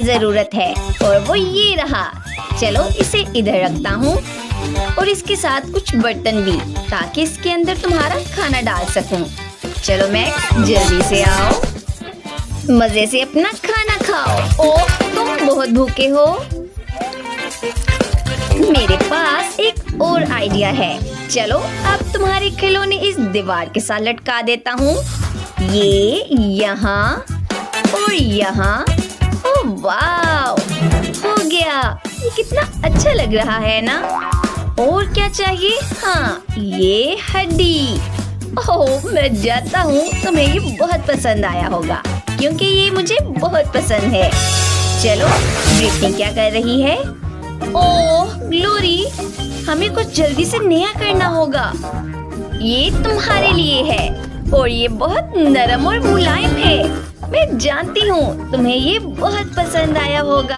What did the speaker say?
जरूरत है और वो ये रहा। चलो इसे इधर रखता हूँ और इसके साथ कुछ बर्तन भी, ताकि इसके अंदर तुम्हारा खाना डाल सकूं। चलो मैक्स, जल्दी से आओ, मजे से अपना खाना खाओ। ओह, तुम बहुत भूखे हो। मेरे पास एक और आइडिया है। चलो अब तुम्हारे खिलौने इस दीवार के साथ लटका देता हूँ। ये यहाँ और यहाँ। ओह वाह, हो गया। ये कितना अच्छा लग रहा है ना। और क्या चाहिए? हाँ, ये हड्डी। ओह, मैं जाता हूँ, तुम्हें ये बहुत पसंद आया होगा क्योंकि ये मुझे बहुत पसंद है। चलो, ब्रिटनी क्या कर रही है? ओह ग्लोरी, हमें कुछ जल्दी से नया करना होगा। ये तुम्हारे लिए है और ये बहुत नरम और मुलायम है। मैं जानती हूँ तुम्हें ये बहुत पसंद आया होगा।